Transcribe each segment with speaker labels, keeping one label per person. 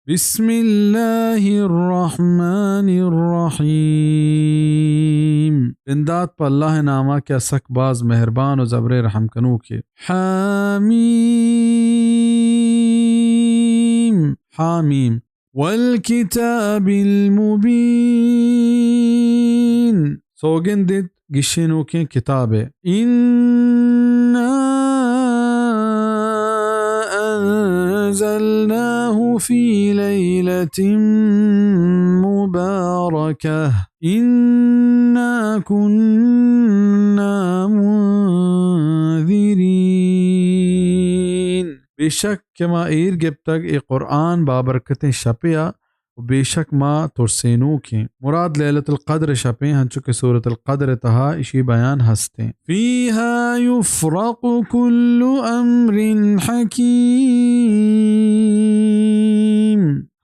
Speaker 1: बिस्मिल्लाहिर्रहमानिर्रहीम। इमदाद पर अल्लाह नामा के असकबाज मेहरबान और ज़बरे रहम कनू के। हामीम हामीम वल किताबिल मुबीन। सोगंदित गिशेनों के किताब है। इन्ना अंज़लनाहु फी लैलतिन मुबारकह इन्ना कुन्ना मुंज़िरीन। बेशक के माँ ईर गिब तक एक कुरान बाबरकतें छपिया, बेशक माँ तुरसेनू के मुराद लैलतुल क़द्र छपे हंचु के सूरतुल क़द्र तहा इसी बयान हस्ते। फीहा युफ़रक़ु कुल्लु अम्रिन हकीम।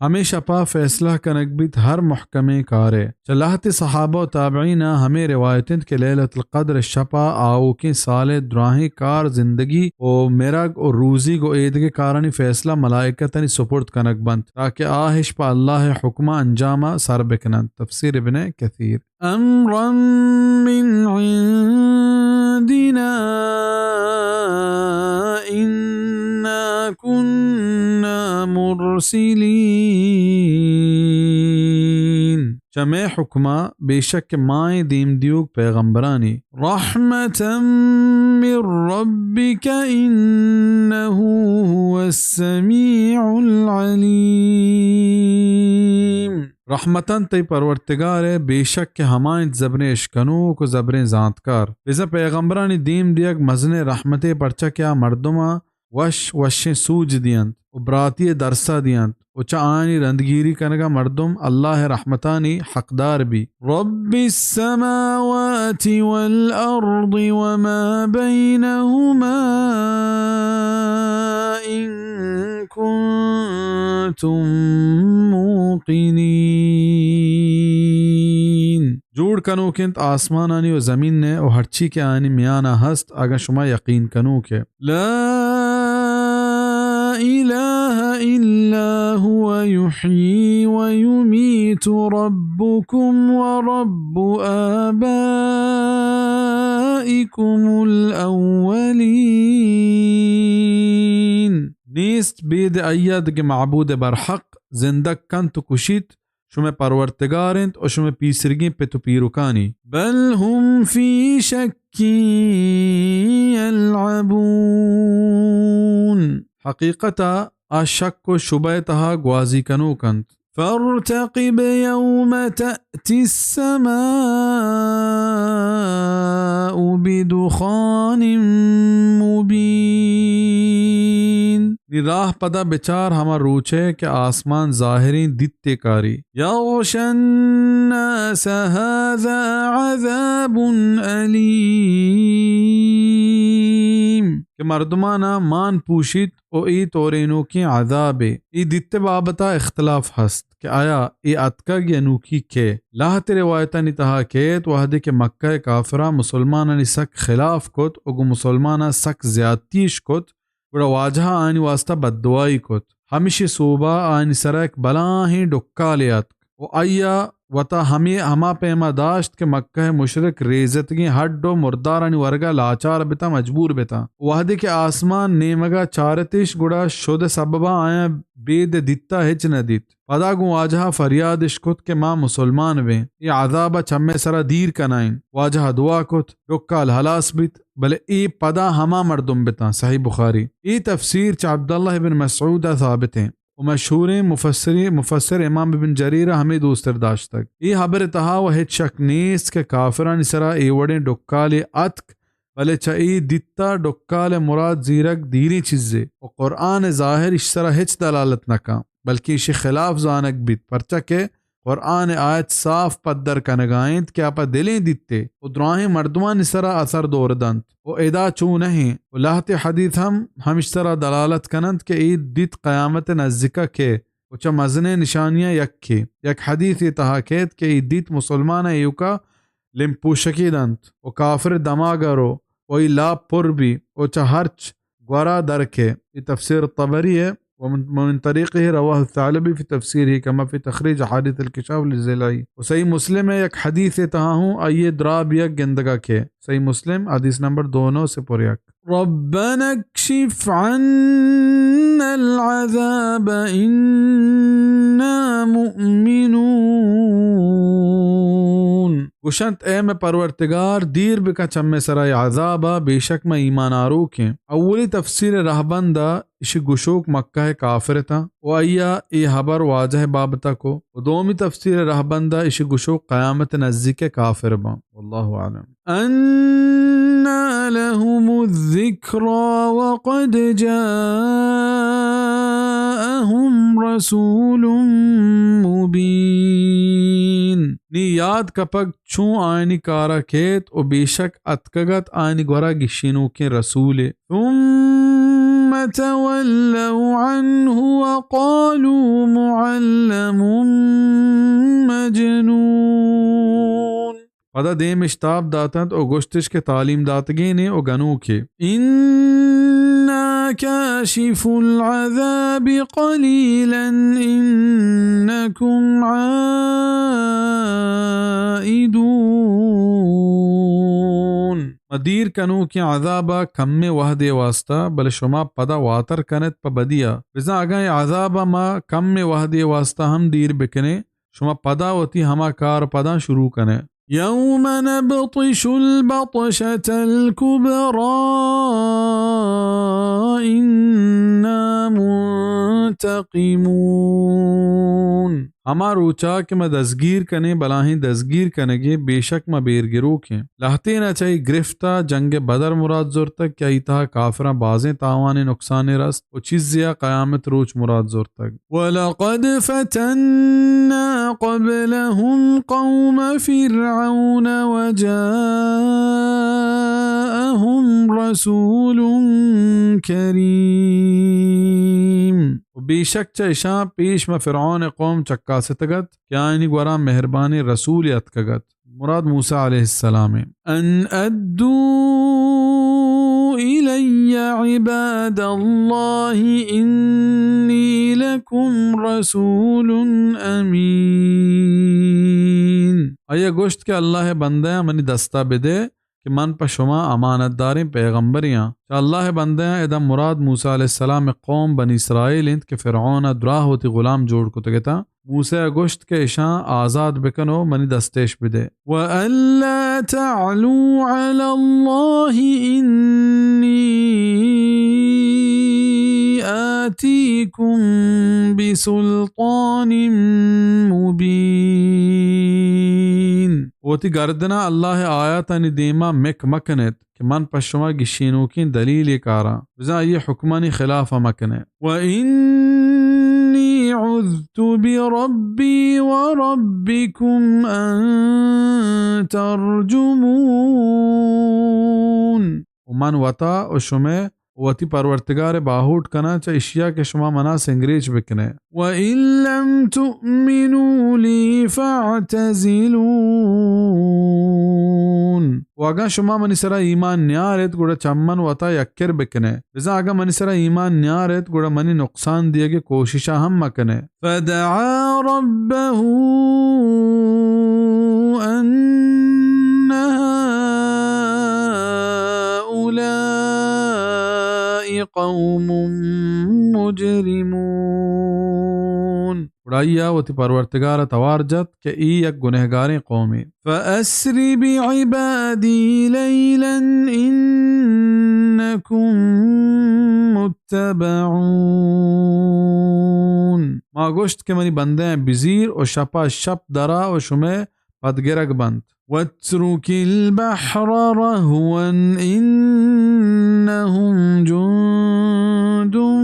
Speaker 1: हमेशा पा फैसला कनक बित हर मुहकमे कारे। चलाहते सहाबा ताबईना हमें रिवायतें के लैलतुल क़द्र शपा आओ के साले द्राही कार जिंदगी ओ मेरग और रूजी को ईद के कारण फैसला मलाइकतनी सुपुर्द कनक बंद ताकि आहिश पा अल्लाह हुक्मा अंजामा सर बिकनन। तफसीर इब्न कसीर। अम्रम मिन इंदिना इन्ना कुन्ना मुरसिलीन। चमे हुक्मा बेशक के माए दीम दियुग पैगंबरानी। रहमतम मिर रब्बिका इन्नहु हुवस्समीउल अलीम। रहमतन तई परवरतिगार है बेशक के हमायत ज़बरे इश्कनू को ज़बरे ज़ांतकार। इज़ा पैगंबरानी दीम दियक मजने रहमते परचा क्या मर्दमा वशें सूज दियंत उबराती दरसा दियंत उचा आनी रंदगीरी कनगा मर्दम अल्लाह रहमतानी हकदार भी। रब्बिस समावाति वल अर्दि वमा बैनहुमा इन कुंतुम मूक़िनीन। जोड़ कनो किंत आसमान आनी व ज़मीन ने और हरची के आनी मियाना हस्त अगर शुमा यकीन कनो के। ला इलाहा इल्ला हुवा युह्यी व युमीतु रब्बुकुम व रब्बु आबाइकुमुल अव्वलीन। नीस्त बेद अय्यद के माबूद बरहक जिंदक कंत कुशित शुमे परवरतिगारिंत और शुमे पीसरगी पे तो पीरुकानी। बल हुम फी शक्की यलअबून। हकीकता अशक को शुबह तहा ग्वाजी कनो कंत। फर्तक़िब यौम तअती अस्समाउ बिदुखानिम मुबीन। निराह पदा बेचार हमार रूचे के आसमान ज़ाहिरी दित्ते कारी। यग़शन्नास हाज़ा अज़ाबुन अलीम। के मर्दमाना मान पूशित ओ ई तोरेनो की अज़ाबे ई दित्ते बाबता इख्तलाफ हस्त के आया ई अतकग या नूकी के लाहते रिवायता नितहा केत वहदे के मक्का काफरा मुसलमाना नि सक खिलाफ कोत ओगु मुसलमाना सक ज्यादतीश कोत बड़ा वाजहा आनी वास्ता बद्दुआई कोत। हमेशा सूबा आनी सरक बला ही डुक्का लियात ओ आया वता हमें हमा पेमा दाश्त के मक्का मुशरक रेजतगी हड्डो मुर्दारानी वर्गा लाचार बिता मजबूर बिता। वहदे के आसमान नेमगा चारतिश गुड़ा शुद्ध सबबा आया बेद दित्ता हिच न दित पदा गु वाजहा फरियाद इश्कुत के माँ मुसलमान वे ये आज़ाबा चम्मे सरा दीर कनाइन वाजहा दुआ कुत डुक्का हलास बित बले ई पदा हमा मर्दुम बिता। सही बुखारी। ई तफसीर च अब्दुल्लाह इब्न मसऊद साबित हैं और मशहूर मुफस्सिर इमाम इब्न जरीर हमें दूसर दाश्त तक ये खबर तहा व हिच शक नीस के काफिरान सरा ए वड़े डुक्काले अतक भले चई दित्ता डुक्काले मुराद जीरक दीनी चीज़े और कुरान ज़ाहिर इस सरा हिच दलालत नका बल्कि इस खिलाफ जानक बित परचा के कुरान आयत साफ पद्दर कनगायंत क्या पा दिलें दित्ते उद्राही मर्दमान सरा असर दौरदंत ओ एदा चू नहीं लाहते हदीथ हम इस तरह दलालत कनंत के ईद दित क़यामत नज़िका के उचा मजने निशानियाँ यक्की यक हदीथ तहाकेत के ईद दित मुसलमान युका लिम्पूशकी दंत ओ काफिर दमागरो ओई लाभ पुर भी उचा हर्च ग्वरा दर के ये तफसीर तबरी है ومن طريقه رواه الثعلبي في تفسيره كما في تخريج حديث الكشاف للزيلعي. وصحيح مسلم है एक हदीस तहा हूँ आइए द्राब या गंदगा के सही मुस्लिम हदीस नंबर 2 से पुरिया ربنا اكشف عنا العذاب إنا مؤمنون गुशंत ए में परवरतिगार दीर बिका चम्मे सराय आजाबा बेशक में ईमान आरूक हैं अव्वली तफसीर रहबंदा इश गुशोक मक्का है काफिर था वैया ए हबर वाजह बाबता को दोमी तफसीर रहबंदा इश गुशोक क़यामत नज़दीक काफिर बा वल्लाहु आलम अन्ना लहुमुज़्ज़िक्रा वक़द जाअहुम रसूलुम मुबीन नी याद कपक छू आयनी कारा खेत और बेशक अतकगत आयनी ग्वरा गिशिनों के रसूले थुम्म तवल्लौ अन्हु वक़ालू मुअल्लमुम मजनून पदा देम इश्ताब दातंत और गुश्तिश के तालीम दातगे ने और गनू के इन्ना काशिफुल अज़ाब क़लीलन इन्नकुम आइदून मदीर कनू के आज़ाबा कम में वहदे वास्ता बल शुमा पदा वातर कनत प बदिया रिजा आगा आज़ाबा मा कम में वहदे वास्ता हम दीर बिकने शुमा पदा वती हमा कार पदा शुरू कने يوم نبطش البطشة الكبرى إنا منتقمون हमार ऊंचा के मैं दसगीर कने बलाही दसगीर कनेगे बेशक मैं बेरगिरो के लहते न चाहिए गिरफ्ता जंग बदर मुराद जोर तक क्या इता काफरा बाजें तावाने नुकसाने रस और चीज़िया क़यामत रोज मुराद जोर तक वलक़द फतन्ना क़ब्लहुम क़ौम फ़िरऔन वजाअहुम रसूलुन करीम बेशक चैशा पेश में फ़िरऔन कौम चक्का से तगत क्या इनी ग्वरा मेहरबानी रसूल यतकगत मुराद मूसा अलैहिस्सलाम अन अद्दू इलैया इबादल्लाहि इन्नी लकुम रसूलुन अमीन अया गोश्त के अल्लाह बंदे मनी दस्ता बिदे कि मन पर शुमा अमानतदारें पैगम्बरियाँ अल्लाह बंदे एदा मुराद मूसा अलैहिस्सलाम कौम बनी इसराइल इंत के फ़िरऔन द्रा होती गुलाम जोड़ को तगता मूसा गोश्त के इशा आज़ाद बिकनो मनी दस्तेश बिदे व अल्ला तअलू अलल्लाहि इन्नी आतीकुम बिसुल्तानिम मुबीन वती गर्दना अल्लाह आयत निदीमा मिक मकनत कि मन पशुमा गिशीनों की दलील कारा वज़ा ये हुक्मानी खिलाफ मकने व इन्नी उज़्तु बिरब्बी व रब्बिकुम अन तर्जुमून उमन वता और शुमे वती परवर्तिगार बाहुट कना चा इशिया के शुमा मना से अंग्रेज बिकने व इल्लम तुमिनू ली फ़अतज़िलून वागा शुमा मनिसरा ईमान न्यारेत गुड़ा चम्मन वता यक्कर बिकने रिजा आगा मनिसरा ईमान न्यारेत गुड़ा मनी नुकसान दिए के कोशिशा हम मकने फदआ रब्बहू अन्ना कौम मुजरिमून उड़ाइया वती परवर्तिगार तवारजत के ई एक गुनहगारें कौमी फ़अस्रि बिइबादी लैलन इन्नकुम मुत्तबऊन मागोश्त के मनी बंदे बिजीर और शपा शप दरा और शुमे पदगिरक बंद वत्रुकिल बहर रहवन इन्नहुम जुंदुम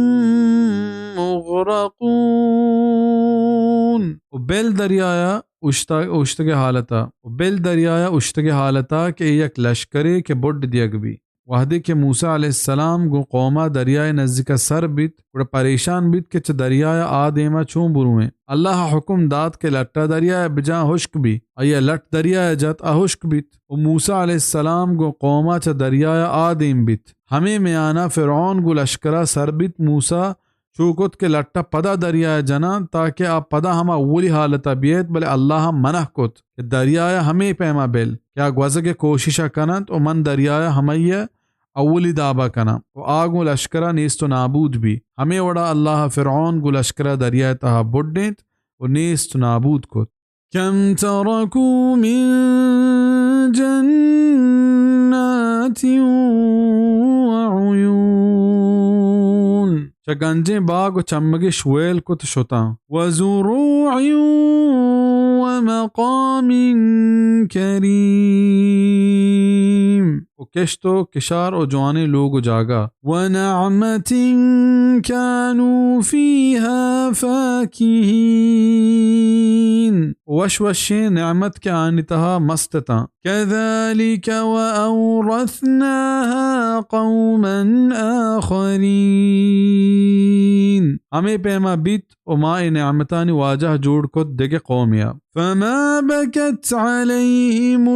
Speaker 1: मुग़रक़ून बेल दरियाया उश्तगे हालता बेल दरियाया उश्तगे हालता के एक लश्करे के बुड दियग भी वहदे के मूसा अलैहिस्सलाम गो कौमा दरियाए नज़दीक सर बीत और परेशान बीत के च दरियाए आदेमा छू बुरुए अल्लाह हुक्म दात के लट्टा दरियाए बिजा हुश्क भी अया लट दरियाए जत अहुश्क बीत और मूसा अलैहिस्सलाम गो कौमा च दरियाए आदेम बीत हमें में आना फ़िरऔन गो लश्करा सर बीत मूसा चूकुत के लट्टा पदा दरिया जना ताकि आप पदा हम अव्वली हालत बियत बले अल्लाह मनह कुत कि दरिया हमें पैमा बेल क्या ग्वज़ के कोशिश कनत और मन दरिया हमैया अव्वली दाबा कना और आगु लश्करा नीस्त नाबूद भी हमें वड़ा अल्लाह फ़िरऔन गु लश्करा दरिया तहा बुड्डेत और नीस्त नाबूद कुत कम तरकू मिन जन्नातिन व उयून चगंजे बाग व चम्मगे शुएल कुत शुता व ज़ुरूइन व मक़ामिन करीम व किश्तो किशार और जवाने लोग जागा व नअमतिन कानू फीहा फाकिहीन वशवशे नेमत के आनितहा मस्तता कज़ालिक व औरथनाहा कौमन आखरीन हमें पैमा बीत उमाए नेमतानी वाजह जोड़ को देगे कौमिया फमा बकत अलैहिमुस्समाउ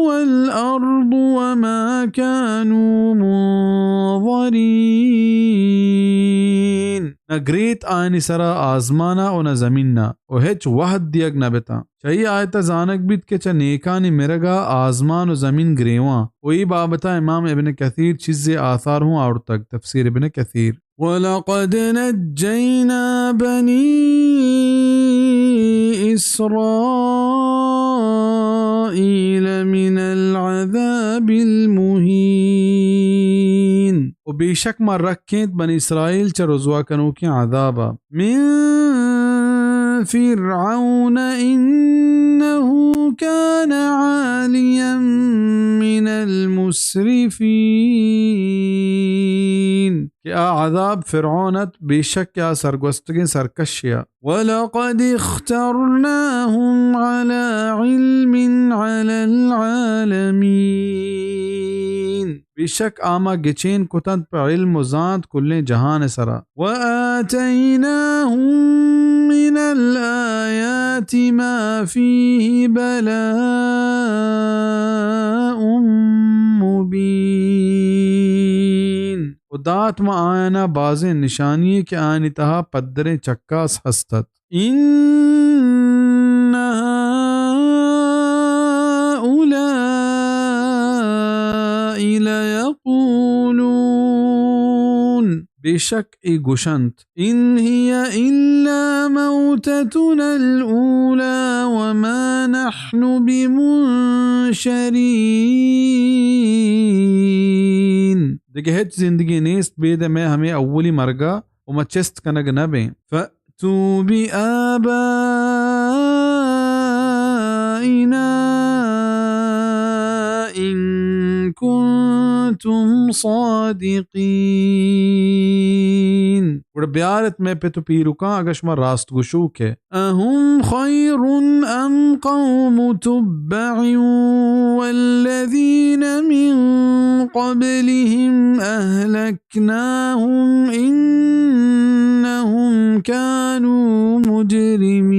Speaker 1: वल अर्दु वमा कानू मुंज़रीन न ग्रेत आयनी सरा आजमाना और न जमीनना और हेच वहद दियग न बेता चाहिए आयता जानक बीत के च नेकानी मिरगा आजमान और जमीन ग्रेवा वही बाबता इमाम इब्न कसीर चीज़े आसार हूँ और तक तफसीर इब्न कसीर वलक़द नज्जैना बनी इस्राईल मिनल अज़ाबिल मुहीन और बेशक मार रखें बनी इसराइल च रुज़वा कनो की अज़ाबा मिन फ़िरऔन इन्नहु कान आलियन मिनल मुस्रिफ़ीन क्या अज़ाब फ़िरऔनत बेशक क्या सरगुस्तगे सरकशिया वलक़द इख्तरनाहुम अला इल्मिन अलल आलमीन बेशक आमा गिचेन कुतंत पर इल्म ज़ात कुल्ले जहान सरा व आतैनाहुम मिनल आयाति मा फ़ीहि बलाउम मुबीन उदात मा आयना बाज़े निशानी के आनी तहा पद्दरे चक्कास हस्तत इन्ना हाउलाई लयक़ूलून बेशक ए गुशंत इन हिया इल्ला मौततुनल ऊला वमा नहनु बिमुंशरीन देखिए हेच जिंदगी नेस्त बेद में हमें अव्वली मरगा उमचस्त कनग नबे फ़तू बि आबाइना इन कुंतुम सादिकीन उड़ ब्यारत में पे तो पीरुका अगशमा रास्त गुशूक है अहुम खैरुन अम कौम तुब्बइन वल्लज़ीन मिन क़ब्लिहिम अहलकनाहुम इन्नहुम कानू मुजरिमीन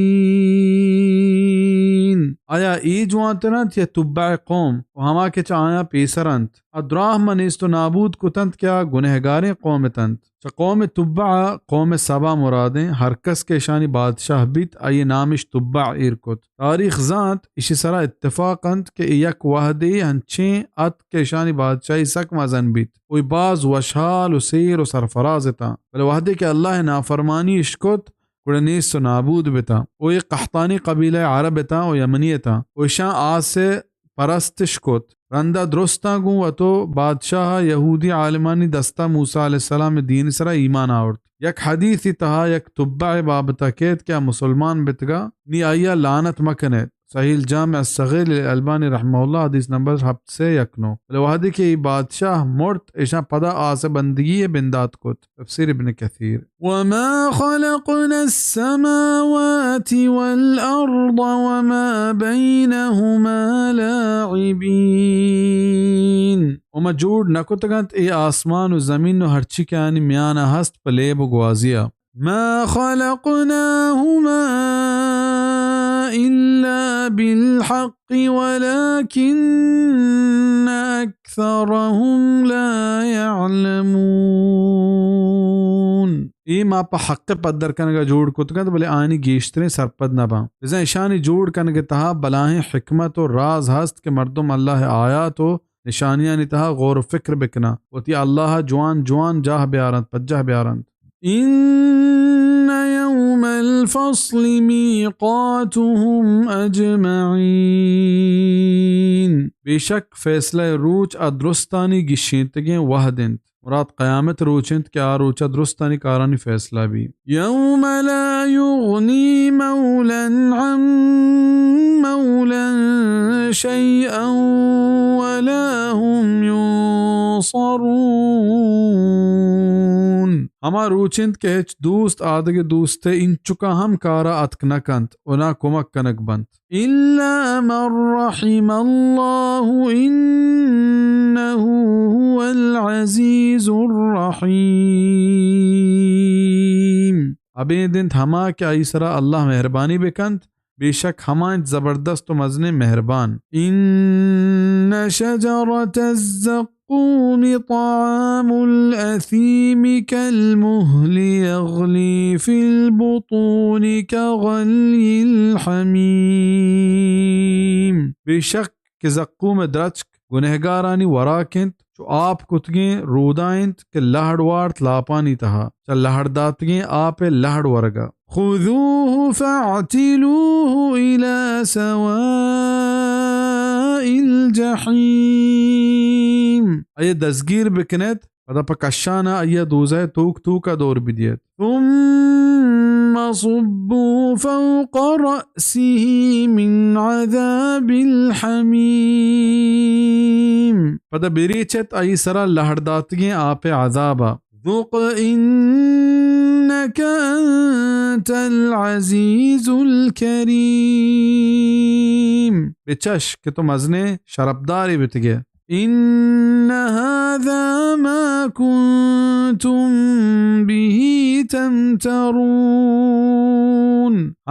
Speaker 1: आया ई जुआतरंत या तुब्बा कौम हमा के चाया पेसरंत अद्राह मनिस्त नाबूद कुतंत क्या गुनहगारे कौम तंत कौम तुब्बा कौम सबा मुरादें हरकस के शानी बादशाह बित आये नामिश तुब्बा इरकुत तारीख ज़ात इसी सरा इत्तफाकंत के यक वाहदे हंचे अत के शानी बादशाही सक मजन बित कोई बाज वशाल उसेर व सरफराजता बल वाहदे के अल्लाह नाफरमानी इश्कुत कुड़नीस नाबूद बिता वो एक कहतानी कबीला अरब था और यमनी था वो शाह आज से परस्तिश कुत रंदा दुरुस्ता गु तो बादशाह यहूदी आलमानी दस्ता मूसा अलैहिस्सलाम दीन सरा ईमान आवत यक हदीस तहा यक तुब्बा बाबता केत क्या मुसलमान बितगा नी आया लानत मकने सहील जाम अस्सगीर अलबानी रहमहुल्लाह हदीस नंबर 7 से यकनो वहदी के बादशाह मुर्त ऐशा पदा आसे बंदगी बिंदात कुत तफसीर इब्न कसीर वमा खलक़ना अस्समावाति वल अर्द वमा बैनहुमा लाइबीन वमा जोड़ नकुतगंत ए आसमान व जमीन व हरची के आनी म्याना हस्त पलेब ग्वाजिया मा खलक़नाहुमा इल्ला بالحق ولكن أكثرهم لا يعلمون. ما پا حق پدر کنگا جوڑ کتگند بلے آنی گیشتریں سرپد نبا. ازاں اشانی جوڑ کنگ تہا بلاہیں حکمت و راز ہست کہ مردم اللہ آیات و نشانیاں نتہا غور و فکر بکنا وتی اللہ جوان جوان جاہ بیارند پجہ بیارند. إن يوم الفصل ميقاتهم أجمعين. بشك فیصلہ روچ ادرستانی گشینتگیں وحدند. مراد قیامت روچند کیا روچا درستانی کارانی فیصلہ بھی. يوم لا يغني مولا عن مولا شيئا ولا هم ينصرون. ہما روچند کہ ہچ دوست آدھگ دوستے ان چکا ہم کارا اتک نکنت اونا کمک کنک بند. إلا من رحم الله إنه هو العزيز الرحيم. ابے دن ہما کہ ایسرا اللہ مہربانی بکند بے شک ہما زبردست و مزن مہربان. إن شجرة الزقوم طعام الأثيم كالمهل يغلي في البطون كغلي الحميم. بے شک کہ زقوم درچک گنہگارانی وراکند چو آپ کتگیں رودائند کہ لہڑ وارت لاپانی تہا چا لہڑ داتگیں آپ لہڑ ورگا. خذوه فاعتلوه إلى سواء الجحيم. اے دزگیر بکنید پدا پکشانا اے دوزہ توک توکا دور بدیت. ثم صبوا فوق رأسه من عذاب الحميم. پدا بریچت اے سرا لہرداتگیں آپ عذابا. ذوق إنك أنت العزيز الكريم. بچش کہ تم ازنے شربداری بتگے. إن هذا ما كنتم به تمترون.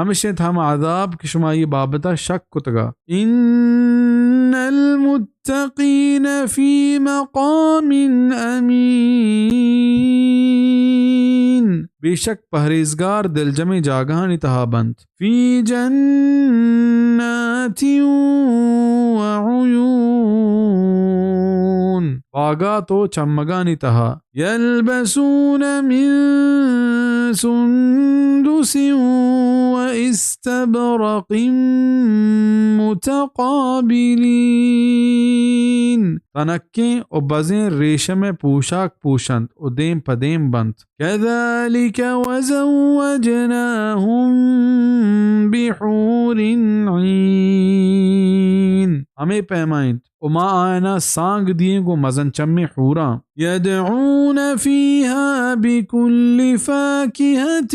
Speaker 1: ہمیشہ ہم عذاب کی شمائی بابتا شک کتگا. إن المتقين في مقام أمين. بے شک پہریزگار دل جمع جاگہانی تہا بند. فی جنات وعیون. باغا تو چمگانی تہا. یلبسون من سندس واستبرق متقابلین. تنکیں و بزیں ریشم پوشاک پوشند و دیم پدیم بند. كذلك وزوجناهم بحور عين. ہمیں پیمائند وما آئنا سانگ دیئے گو مزن چمی حوراں. يدعون فيها بكل فاكهة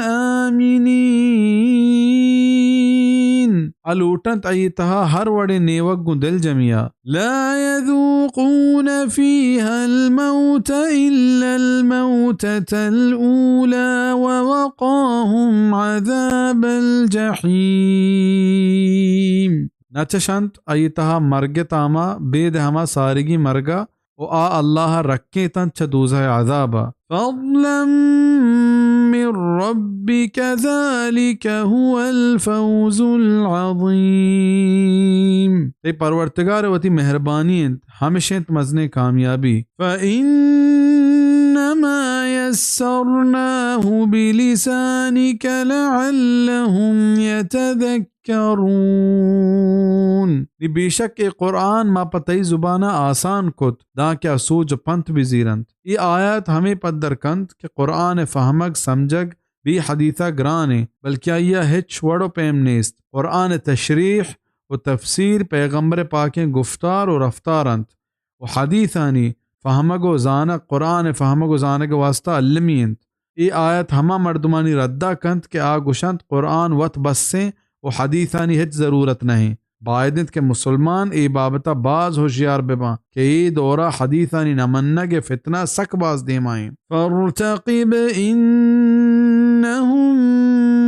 Speaker 1: آمنين. الوٹنت ایتہا ہر وڑے نیوک گو دل جمعیا. لا يذوقون فيها الموت إلا الموتة الأولى ووقاهم عذاب الجحيم. نچشنت ایتہا مرگ تاما بید ہما سارگی مرگا و آ اللہ رکھیں تن چدوزہ عذابا. فضلا من ربك ذلك هو الفوز العظيم. تے پرورتگار وتی مہربانی ہمیشہ مزنے کامیابی. فإنما يسرناه بلسانك لعلهم يتذكرون. بے شک قرآن ما پتئی زبانہ آسان کت دا کیا سوچ پنت بزیرند. یہ آیات ہمیں پدر کند کہ قرآن فہمگ سمجھگ بھی حدیثہ گرانے بلکہ یہ ہچ وڑو پیم نیست. قرآن تشریح و تفسیر پیغمبر پاکیں گفتار و رفتارند و حدیثانی فہمگ و زانک قرآن فہمگ و زانک واسطہ علمینت. یہ آیت ہما مردمانی ردہ کند کہ آگوشند قرآن وط بسیں و حدیثانی ہچ ضرورت نہیں. باعدت کے مسلمان ای بابتا باز ہوشیار ببا کہ ای دورہ حدیثانی نمنگ فتنہ سک باز دیمائیں. فارتقب انہم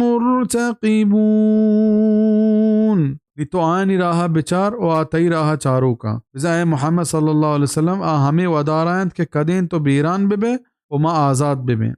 Speaker 1: مرتقبون. तो आनी रहा बिचार और आतई रहा चारों का बिज़ाए मोहम्मद सल्लल्लाहु अलैहि वसल्लम आ हमें वदारायंत के कदें तो बीरान बिबे और माँ आज़ाद बिबे